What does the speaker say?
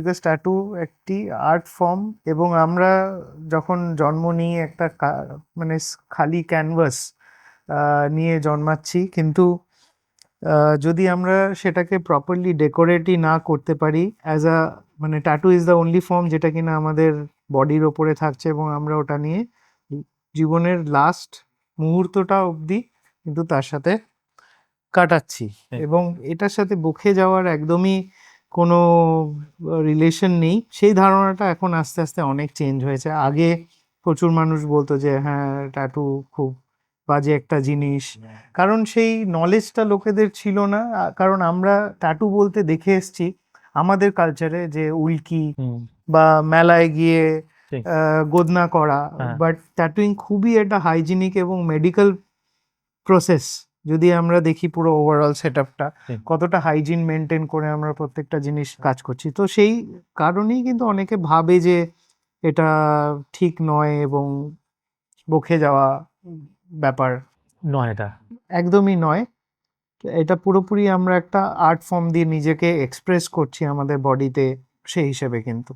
Because tattoo একটি art form, এবং আমরা যখন জন্ম নিয়ে একটা মানে খালি ক্যানভাস নিয়ে জন্মাচ্ছি, কিন্তু যদি আমরা সেটাকে প্রপারলি ডেকোরেটই না করতে পারি অ্যাজ আ, মানে tattoo is the only form যেটা কিনা আমাদের বডির ওপরে থাকছে, এবং আমরা ওটা নিয়ে জীবনের লাস্ট মুহূর্তটা অবধি কিন্তু তার সাথে কাটাচ্ছি। এবং এটার সাথে বকে যাওয়ার একদমই কোনো রিলেশন নেই। সেই ধারণাটা এখন আস্তে আস্তে অনেক চেঞ্জ হয়েছে। আগে প্রচুর মানুষ বলতো যে হ্যাঁ, ট্যাটু খুব বাজে একটা জিনিস, কারণ সেই নলেজটা লোকেদের ছিল না। কারণ আমরা ট্যাটু বলতে দেখে এসছি আমাদের কালচারে যে উল্কি বা মেলায় গিয়ে গোদনা করা, বাট ট্যাটুইং খুবই একটা হাইজিনিক এবং মেডিকেল প্রসেস। যদি আমরা দেখি পুরো ওভারঅল সেটআপটা, কতটা হাইজিন মেনটেন করে আমরা প্রত্যেকটা জিনিস কাজ করছি, তো সেই কারণেই কিন্তু অনেকে ভাবে যে এটা ঠিক নয় এবং বকে যাওয়া ব্যাপার নয়, এটা একদমই নয়। এটা পুরোপুরি আমরা একটা আর্ট ফর্ম দিয়ে নিজেকে এক্সপ্রেস করছি আমাদের বডিতে, সেই হিসেবে কিন্তু